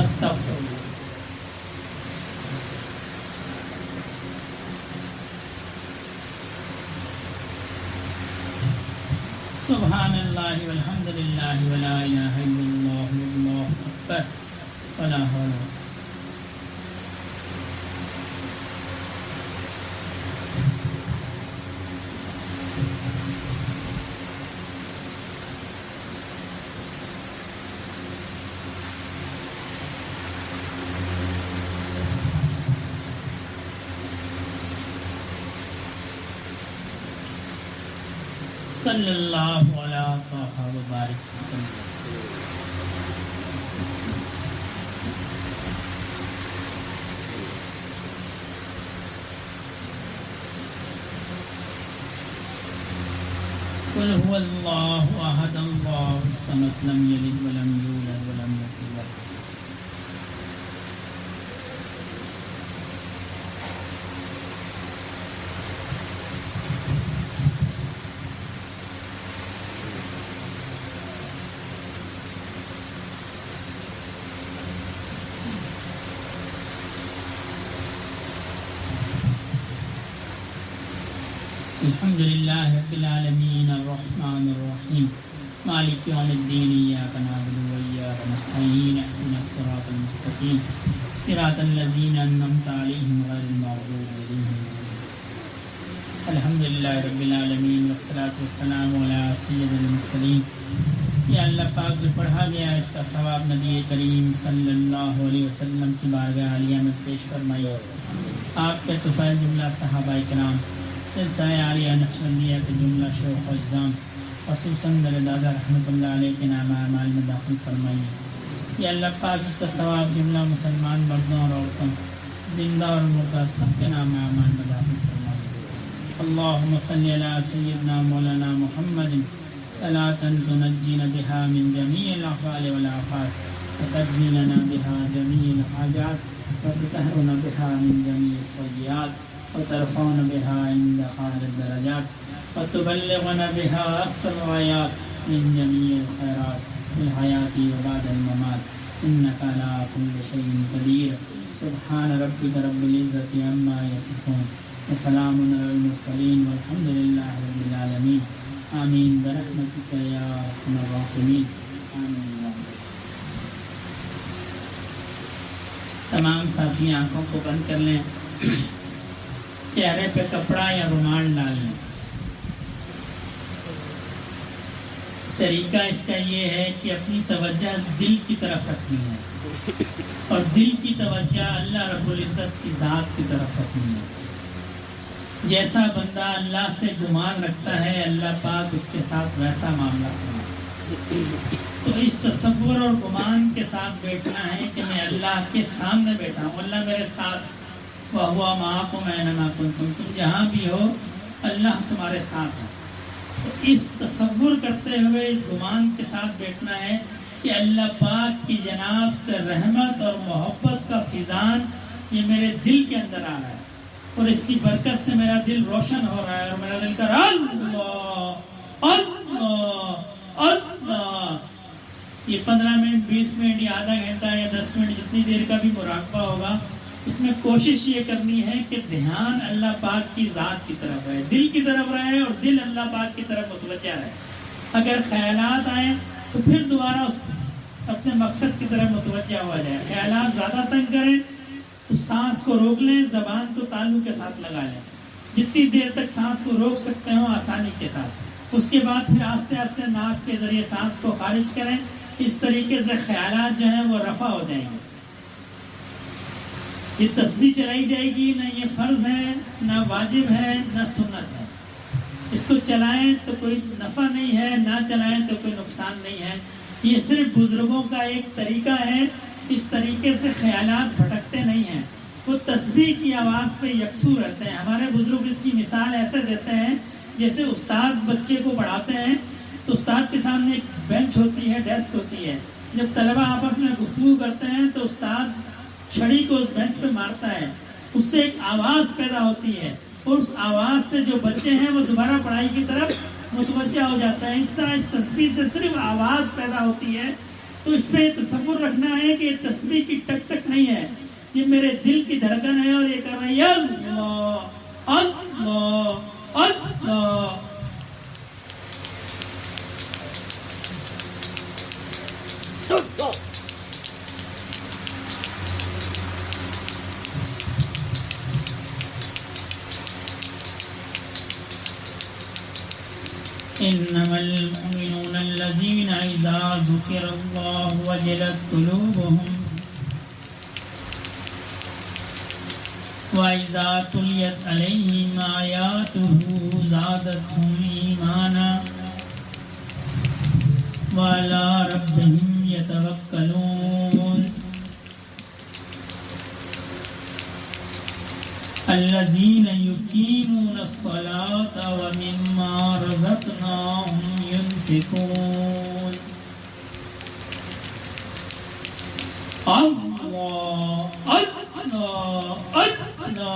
استغفر اللہ۔ سبحان اللہ والحمد للہ ولا الہ الا اللہ واللہ اکبر ولا حول ولا قوة۔ صلی اللہ علیہ وبارک وسلم۔ قل هو اللہ احد اللہ الصمد لم یلد ولم یولد ولم یکن له۔ الحمد للہ رب العالمین الرحمن الرحیم مالک یوم الدین ایاک نعبد و ایاک نستعین اهدنا الصراط المستقیم صراط الذین انعمت علیہم غیر المغضوب علیہم۔ الحمد للہ رب العالمین والصلاة والسلام علی سید المرسلین۔ یا اللہ پاک جو پڑھا گیا اس کا ثواب نبی کریم صلی اللہ علیہ وسلم کی بارگاہ عالیہ میں پیش فرمائی، آپ کے طفیل جملہ صحابہ کرام، سلسلہ عالیہ نقشبندیہ کے جملہ شیوخ و اجزام، خصوصاً میرے دادا رحمۃ اللہ علیہ کے نام اعمال میں داخل فرمائیے۔ یا اللہ پاک اس کا ثواب جملہ مسلمان مردوں اور عورتوں، زندہ اور مردہ سب کے نام اعمال میں داخل فرمائیے۔ اللہم صلی علی سیدنا مولانا محمد صلاۃ تنجینا بہا من جمیع الاحوال والآفات وتقضی لنا بہا جمیع الحاجات وتطہرنا بہا من جمیع السیئات وترفعنا بها عندك أعلى الدرجات وتبلغنا بها أقصى الغايات من جميع الخيرات في الحياة وبعد الممات إنك على كل شيء قدير. سبحان ربك رب العزة عما يصفون وسلام على المرسلين والحمد لله رب العالمين. آمین برحمتک یا ارحم الراحمین. آمین. تمام ساتھی آنکھوں کو بند کر لیں، چہرے پہ کپڑا یا رومال ڈال لیں. طریقہ اس کا یہ ہے کہ اپنی توجہ دل کی طرف رکھنی ہے اور دل کی توجہ اللہ رب العزت کی ذات کی طرف رکھنی ہے. جیسا بندہ اللہ سے گمان رکھتا ہے اللہ پاک اس کے ساتھ ویسا معاملہ کرنا. تو اس تصور اور گمان کے ساتھ بیٹھنا ہے کہ میں اللہ کے سامنے بیٹھا ہوں، اللہ میرے ساتھ، وَهُوَ مَعَكُمْ أَيْنَمَا كُنتُمْ، تم جہاں بھی ہو اللہ تمہارے ساتھ ہے. تو اس تصور کرتے ہوئے اس گمان کے ساتھ بیٹھنا ہے کہ اللہ پاک کی جناب سے رحمت اور محبت کا فیضان یہ میرے دل کے اندر آ رہا ہے اور اس کی برکت سے میرا دل روشن ہو رہا ہے اور میرا دل کر اللہ اللہ اللہ. یہ 15 منٹ 20 منٹ یا آدھا گھنٹہ یا 10 منٹ جتنی دیر کا بھی مراقبہ ہوگا، اس میں کوشش یہ کرنی ہے کہ دھیان اللہ پاک کی ذات کی طرف رہے، دل کی طرف رہے اور دل اللہ پاک کی طرف متوجہ رہے. اگر خیالات آئیں تو پھر دوبارہ اپنے مقصد کی طرف متوجہ ہوا جائے. خیالات زیادہ تنگ کریں تو سانس کو روک لیں، زبان کو تالو کے ساتھ لگا لیں، جتنی دیر تک سانس کو روک سکتے ہوں آسانی کے ساتھ. اس کے بعد پھر آہستہ آہستہ ناک کے ذریعے سانس کو خارج کریں. اس طریقے سے خیالات جو ہیں وہ رفع ہو جائیں گے. یہ تسبیح چلائی جائے گی، نہ یہ فرض ہے نہ واجب ہے نہ سنت ہے. اس کو چلائیں تو کوئی نفع نہیں ہے، نہ چلائیں تو کوئی نقصان نہیں ہے. یہ صرف بزرگوں کا ایک طریقہ ہے. اس طریقے سے خیالات بھٹکتے نہیں ہیں، وہ تسبیح کی آواز پہ یکسو رہتے ہیں. ہمارے بزرگ اس کی مثال ایسے دیتے ہیں جیسے استاد بچے کو پڑھاتے ہیں تو استاد کے سامنے ایک بینچ ہوتی ہے، ڈیسک ہوتی ہے. جب طلبہ آپس میں گفتگو کرتے ہیں تو استاد چھڑی کو اس بینچ پہ مارتا ہے، اس سے ایک آواز پیدا ہوتی ہے اور اس آواز سے جو بچے ہیں وہ دوبارہ پڑھائی کی طرف متوجہ ہو جاتا ہے. اس طرح اس تسبیح سے صرف آواز پیدا ہوتی ہے. تو اس پہ تصور رکھنا ہے کہ یہ تسبیح کی ٹک ٹک نہیں ہے، یہ میرے دل کی دھڑکن ہے اور یہ کر رہا ہے اللہ اللہ اللہ. إنما المؤمنون الذين إذا ذكر الله وجلت قلوبهم وإذا تليت عليهم آياته زادتهم إيمانا وعلى ربهم يتوكلون. الذين يقيمون الصلاة ومما رزقناهم ينفقون. الله الله الله.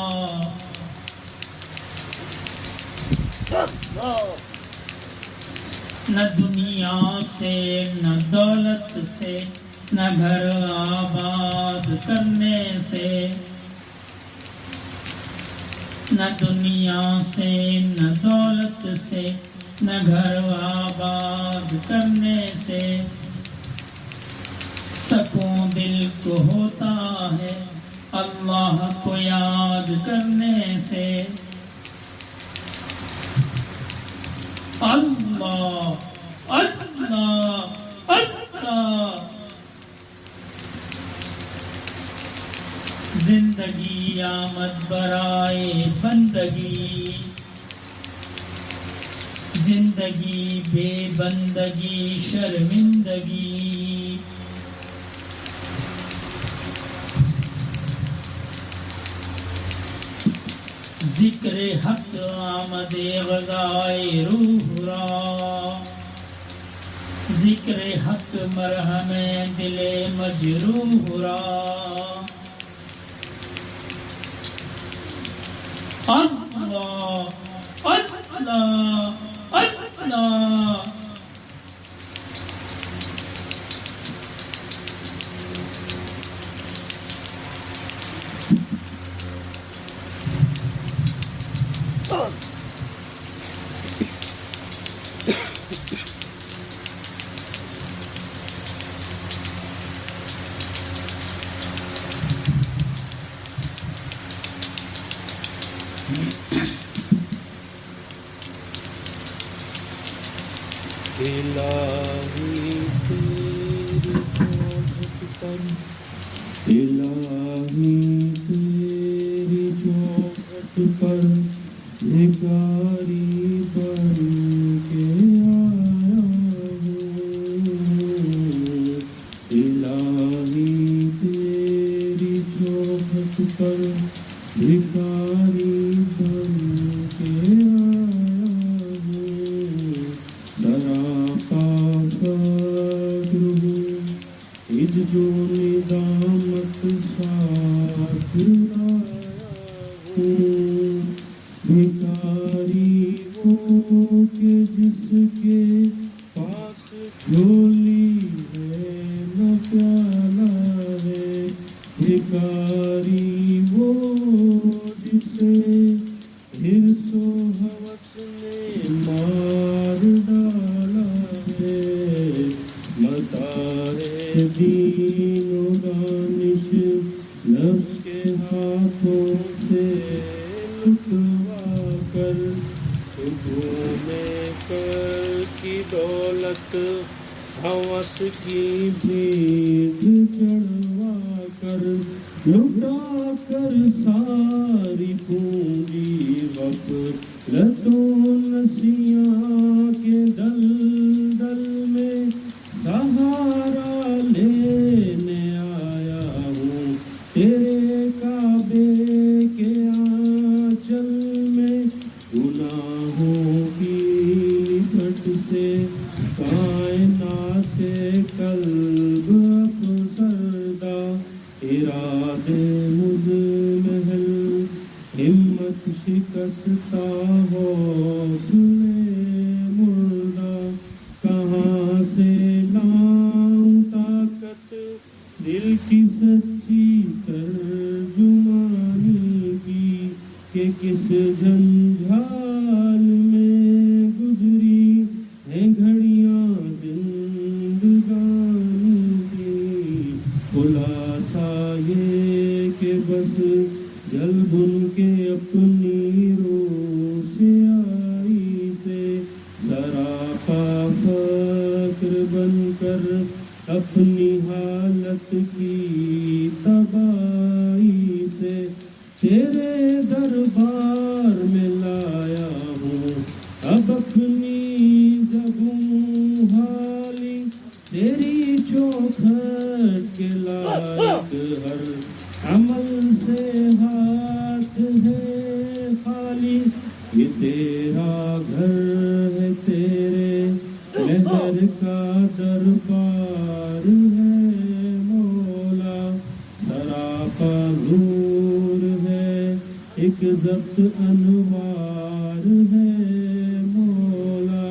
نہ دنیا سے نہ دولت سے نہ گھر آباد کرنے سے، نہ دنیا سے نہ دولت سے نہ گھر آباد کرنے سے سکون دل کو ہوتا ہے اللہ کو یاد کرنے سے. اللہ اللہ اللہ. زندگی آمد برائے بندگی، زندگی بے بندگی شرمندگی. ذکر حق آمد غذائے روح را، ذکر حق مرہم دل مجروح را. اللہ اللہ اللہ. الہی تیری شوقت پر، الہی تیری شوقت پر بھکاری بن کے آیا ہوں. الہی تیری شوقت پر بھکاری بن کے آیا ہوں. سراپا فقر ہوں، اج جو ندامت ساتھ لایا ہوں. بھکاری وہ کہ جس کے پاس جھولی ہے نہ پیالہ ہے. بھکاری وہ جسے حرص و ہوس نے مار ڈالا ہے. متاع دین و دانش نفس کے ہاتھوں سے لٹوا کر، سکون کر کی دولت ہوس کی بھیک چڑھوا کر، لٹا کر ساری پونجی غفلت و نسیاں کے دلدل میں سہارا لینے آیا ہوں. تیرے کعبے کے آنچل میں گناہوں کی لپٹ سے کائنات قلب افسردہ. ارادے مزمحل ہمت شکستہ حوصلے مردہ. کہاں سے لاؤں طاقت دل کی سچی ترجمانی کی، کہ کس جھنجھال میں گزری ہیں گھڑیاں زندگانی کی. خلاصہ یہ کہ بس جلب ان کے اپنی روسیائی سے، سراپا فقر بن کر اپنی حالت کی تباہی سے. تیرے دربار میں لایا ہوں اب اپنی زبوں حالی. تیری چوکھٹ کے لائق ہر عمل سے ہاتھ ہے خالی. یہ تیرا گھر ہے، تیرے مہر کا دربار ہے مولا. سراپا نور ہے، ایک ضبط انوار ہے مولا.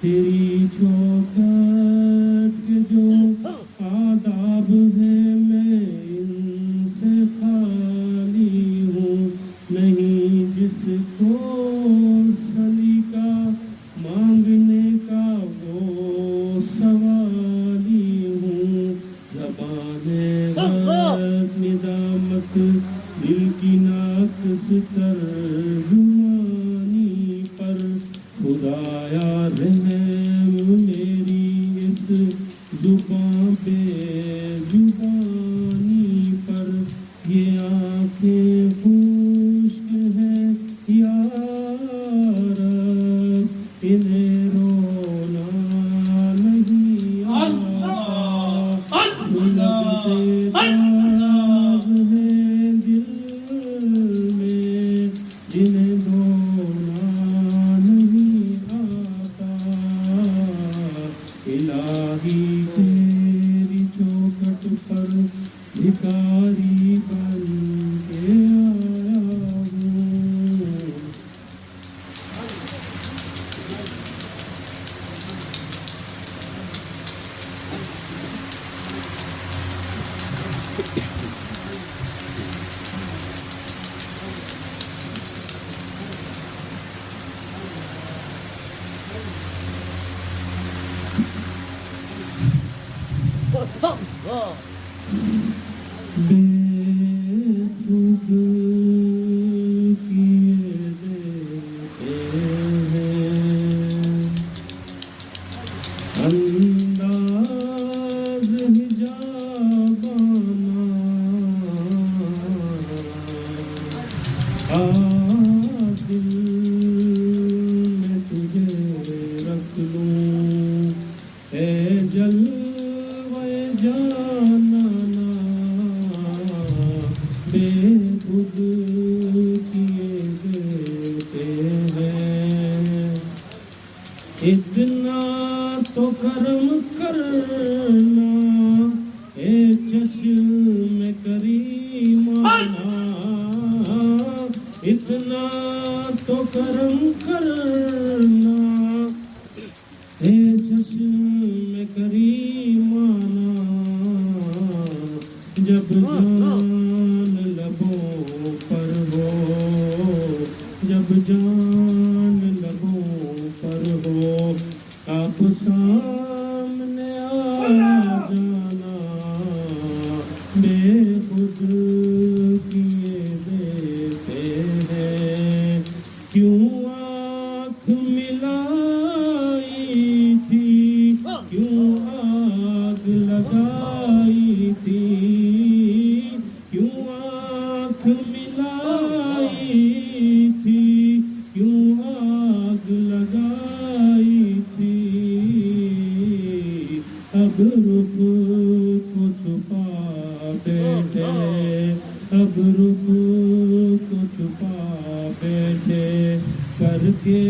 تیری چوکھٹ کے جو آداب ہیں میں ان سے خالی ہوں. نہیں جس کو سلیقہ مانگنے کا وہ سوالی ہوں. زبان غلط ندامت دل کی ناقص ترجمانی پر. خدایا رحم میری اس زبان پہ زبانی پر. یہ آنکھیں خشک ہیں یا رب، انہیں رونا نہیں آتا. سلگتے داغ ہیں دل میں، جنہیں دھونا نہیں آتا. اتنا تو کرم کرنا اے چشم کریمانہ، اتنا تو کرم کرنا اے چشم کریمانہ، جب جان لبوں پر ہو، جب جان لبوں پر ہو، آپ سامنے آ جانا، بے خود کیے دیتے ہیں، کیوں آنکھ ملائی تھی، کیوں آگ لگائی تھی، کیوں آنکھ ملائی تھی، کیوں آگ لگائی تھی، اب رخ کو چھپا بیٹھے، اب رخ کو چھپا بیٹھے، کر کے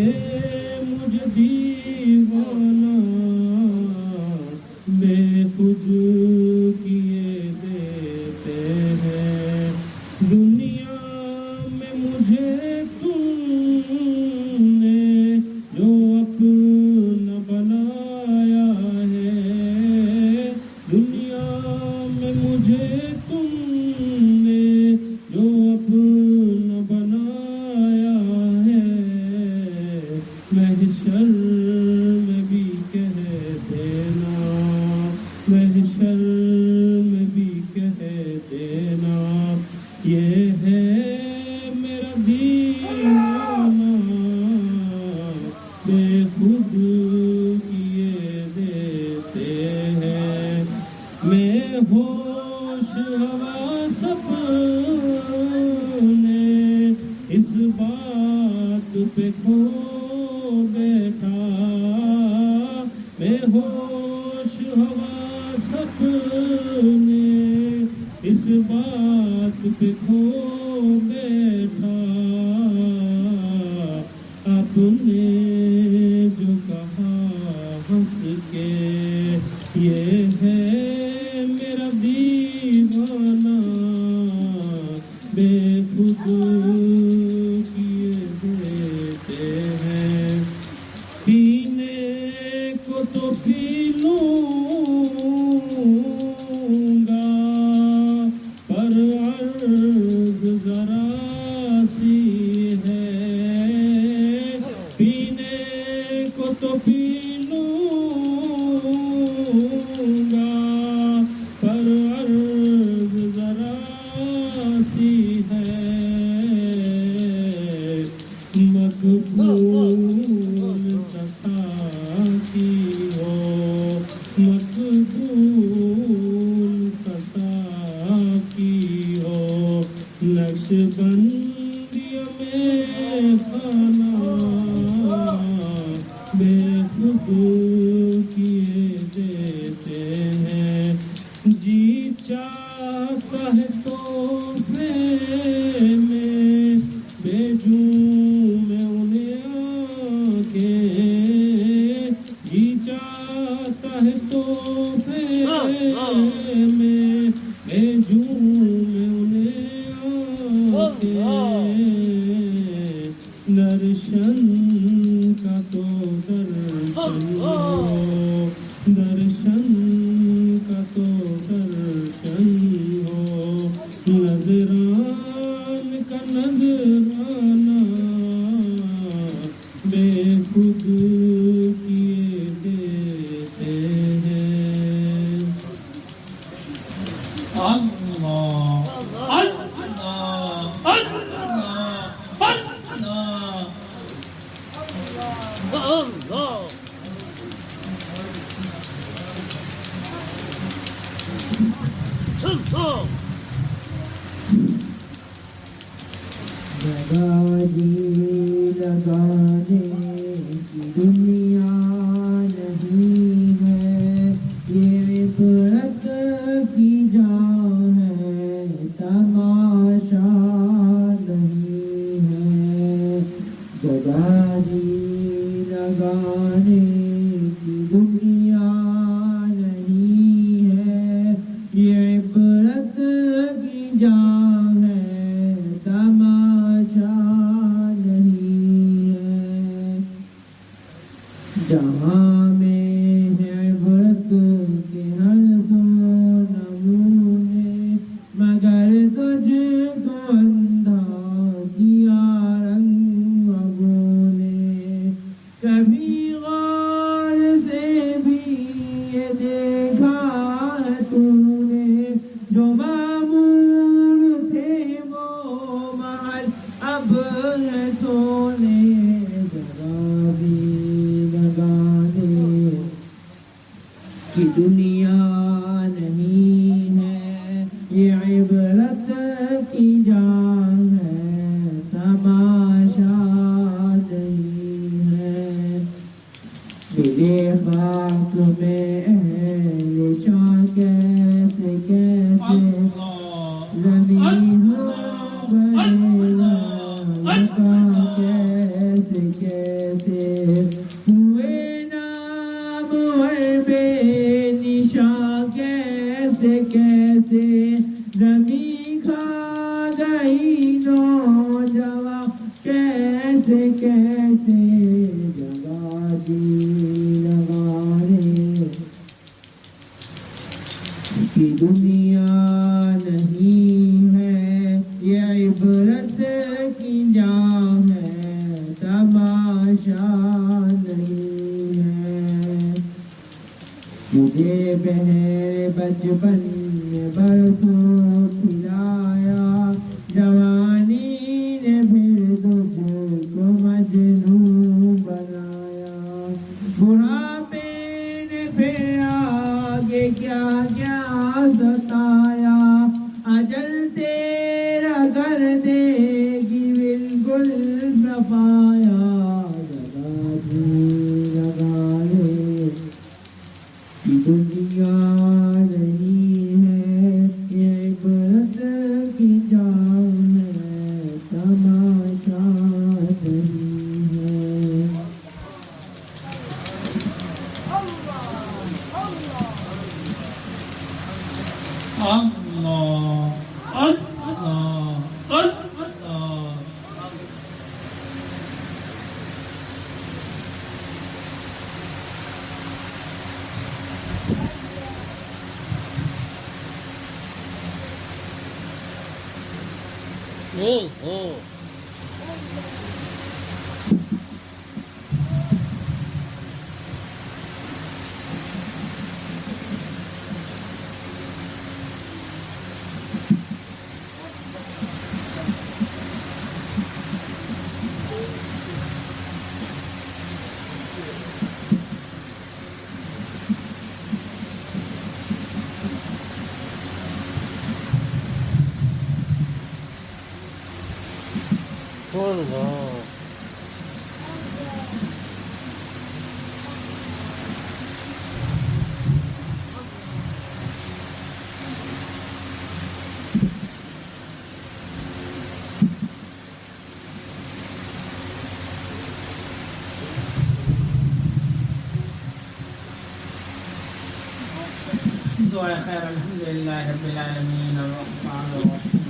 مجھے دیوانہ، بے خود کیے دیتے ہیں، دنیا میں مجھے تم نے جو اپنا بنایا ہے، دنیا میں مجھے تم نے جو اپنا بنایا ہے، محشر میں بھی کہہ دینا، محشر میں بھی کہہ دینا، یہ ہے میرا دیوانہ، بے خود کیے دیتے ہیں، میں ہوش حواس اپنے اس بات پہ کھو بیٹھا، میں ہوش حواس اپنے اس بات پہ کھو بیٹھا، آپ نے جو کہا ہنس کے، یہ ہے میرا دیوانہ، بے خود کیے دیتے ہیں، پینے کو تو پی لوں گا، پر عرض ذرا سی ہے، پینے کو تو پی لوں گا، پر عرض ذرا سی ہے، مقبول سسا کی ہو، مقبول سسا کی ہو، نقش بندی میں خانہ، بے خود کیے دیتے ہیں، جی چاہتا ہے تحفے میں بھیجوں میں انہیں آ کے، جی چاہتا ہے تحفے میں بھیجوں میں انہیں آ کے، درشن کا تو درشن ہو، درشن کا تو درشن ہو، نظران کا نظرانہ، بے خود کیے دیتے ہیں، جگہ جی لگانے کی دنیا نہیں ہے، یہ عبرت کی جا ہے، تماشا نہیں ہے۔ جگہ جی لگانے کی دنیا نہیں ہے، یہ عبرت کی جا ہے، تماشا نہیں ہے۔ جہاں میں ہے عبرت کے ہر سو نمونے، مگر تجھ کو اندھا کیا رنگ بگوں نے۔ کبھی غور سے بھی یہ دیکھا ہے تو نے، جو معمول تھے وہ محل اب ہے سونے۔ جگہ بھی لگانے کی دنیا نہیں ہے، یہ عبرت کی جا ہے، تماشا نہیں ہے۔ میرے خاک میں اہل شاہ کیسے کیسے زمین ہو گئے، لکا کیسے کیسے ہوئے نام اور بے نشاں، کیسے کیسے زمین کھا گئی نوجواں، کیسے کیسے جگہ جی لگانے کی دنیا نہیں ہے، یہ عبرت کی جا ہے، تماشا نہیں ہے۔ مجھے بہر بچپن میں برسوں کھلایا، جوانی نے پھر تجھ کو مجنون بنایا، بڑھاپے نے پھر آگے کیا کیا ستایا، اجل تیرا کر دے گی بالکل صفایا۔ جگہ جی لگانے کی دنیا نہیں ہے، یہ عبرت کی جا ہے، تماشا نہیں ہے۔ اللہ اللہ اللہ۔ دعائے خیر۔ الحمدللہ رب العالمین الرحمن الرحیم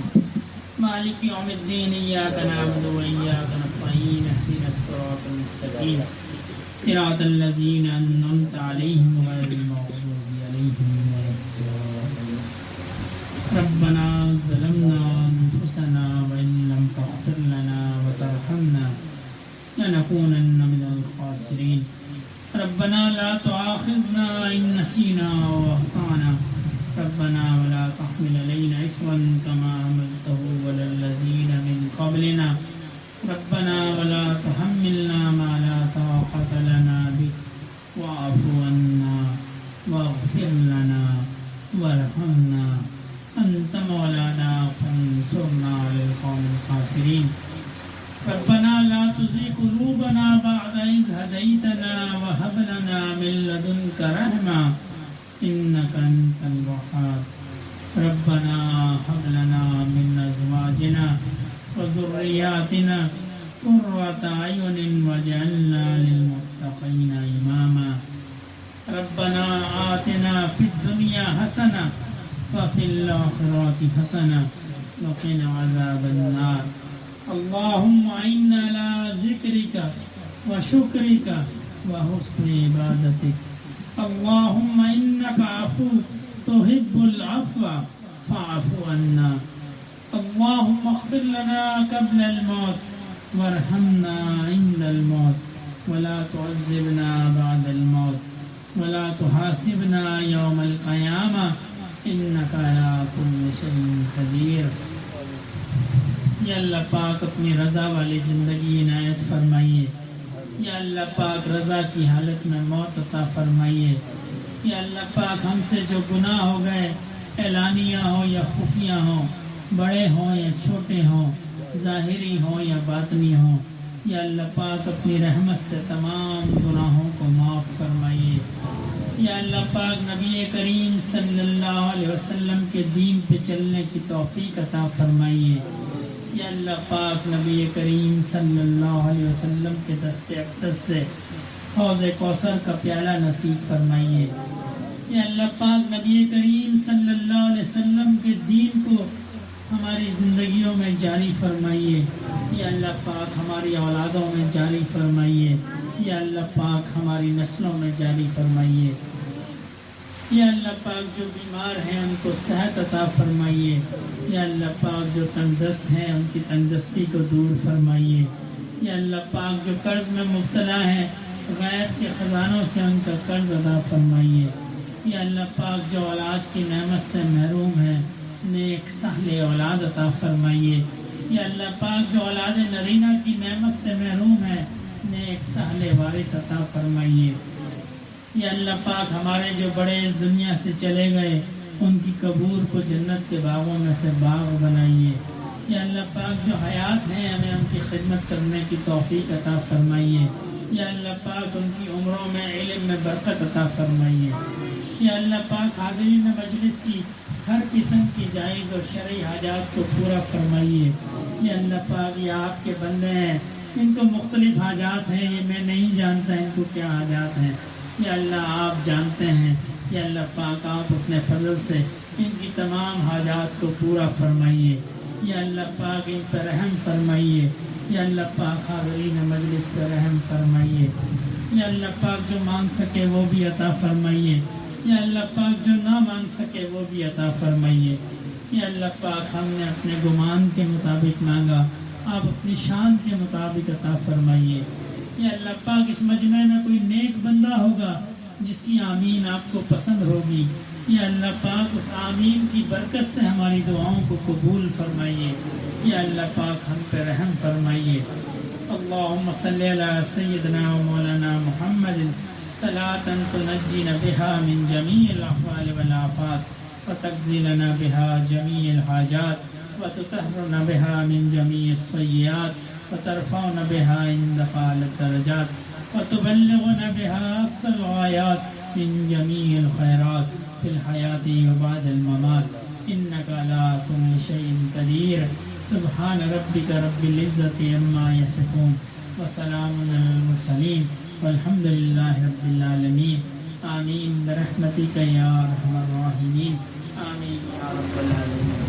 مالک یوم الدین، ایاک نعبد و ایاک نستعین، اهدنا الصراط المستقیم صراط الذین انعمت علیہم غیر المغضوب علیہم ولا الضالین۔ ربنا ظلمنا انفسنا وان لم تغفر لنا وترحمنا لنكونن من الخاسرین۔ ربنا لا تؤاخذنا إن نسينا وأخطأنا، ربنا ولا تحمل علينا إصرا كما حملته على الذين من قبلنا، ربنا ولا تحملنا ما لا طاقة لنا منك رحمة إنك أنت الوهاب ربنا هب لنا من أزواجنا وذرياتنا قرة أعين واجعلنا للمتقين إماما ربنا آتنا في الدنيا حسنة وفي الآخرة حسنة وقنا عذاب النار اللهم إنا على ذكرك وشكرك وحسن عبادتك اللهم إنك عفو تحب العفو فاعف عنا اللهم اغفر لنا قبل الموت وارحمنا عند الموت ولا تعذبنا بعد الموت ولا تحاسبنا يوم القيامة إنك على كل شيء قدير یا اللہ پاک اپنی رضا والی زندگی عنایت فرمائیے یا اللہ پاک رضا کی حالت میں موت عطا فرمائیے یا اللہ پاک ہم سے جو گناہ ہو گئے اعلانیہ ہو یا خفیہ ہوں بڑے ہوں یا چھوٹے ہوں ظاہری ہوں یا باطنی ہوں یا اللہ پاک اپنی رحمت سے تمام گناہوں کو معاف فرمائیے یا اللہ پاک نبی کریم صلی اللہ علیہ وسلم کے دین پہ چلنے کی توفیق عطا فرمائیے یا اللہ پاک نبی کریم صلی اللہ علیہ وسلم کے دست اقدس سے حوض کوثر کا پیالہ نصیب فرمائیے یا اللہ پاک نبی کریم صلی اللہ علیہ وسلم کے دین کو ہماری زندگیوں میں جاری فرمائیے یا اللہ پاک ہماری اولادوں میں جاری فرمائیے یا اللہ پاک ہماری نسلوں میں جاری فرمائیے یا اللہ پاک جو بیمار ہیں ان کو صحت عطا فرمائیے یا اللہ پاک جو تندرست ہیں ان کی تندرستی کو دور فرمائیے یا اللہ پاک جو قرض میں مبتلا ہیں غیب کے خزانوں سے ان کا قرض ادا فرمائیے یا اللہ پاک جو اولاد کی نعمت سے محروم ہیں نیک صالح اولاد عطا فرمائیے یا اللہ پاک جو اولاد نرینہ کی نعمت سے محروم ہے نیک صالح وارث عطا فرمائیے یا اللہ پاک ہمارے جو بڑے اس دنیا سے چلے گئے ان کی قبور کو جنت کے باغوں میں سے باغ بنائیے یا اللہ پاک جو حیات ہیں ہمیں ان کی خدمت کرنے کی توفیق عطا فرمائیے یا اللہ پاک ان کی عمروں میں علم میں برکت عطا فرمائیے یا اللہ پاک حاضرین مجلس کی ہر قسم کی جائز اور شرعی حاجات کو پورا فرمائیے یا اللہ پاک یہ آپ کے بندے ہیں ان کو مختلف حاجات ہیں یہ میں نہیں جانتا ان کو کیا حاجات ہیں یا اللہ آپ جانتے ہیں یا اللہ پاک آپ اپنے فضل سے ان کی تمام حاجات کو پورا فرمائیے یا اللہ پاک ان پر رحم فرمائیے یا اللہ پاک حاضرین مجلس پر رحم فرمائیے یا اللہ پاک جو مانگ سکے وہ بھی عطا فرمائیے یا اللہ پاک جو نہ مانگ سکے وہ بھی عطا فرمائیے یا اللہ پاک ہم نے اپنے گمان کے مطابق مانگا آپ اپنی شان کے مطابق عطا فرمائیے یا اللہ پاک اس مجمع میں کوئی نیک بندہ ہوگا جس کی آمین آپ کو پسند ہوگی یا اللہ پاک اس آمین کی برکت سے ہماری دعاؤں کو قبول فرمائیے یا اللہ پاک ہم پہ رحم فرمائیے اللہم صلی علی سیدنا و مولانا محمد صلاة تنجینا بها من جمیع الاحوال والآفات وتقضی لنا بها جمیع الحاجات وتطهرنا بها من جمیع السیئات وترفعنا بها عندك أعلى الدرجات وتبلغنا بها أقصى الغايات من جميع الخيرات في الحياة وبعد الممات إنك على كل شيء قدير سبحان ربك رب العزة عما يصفون وسلام على المرسلين والحمد لله رب العالمين آمين برحمتك يا أرحم الراحمين آمين يا رب العالمين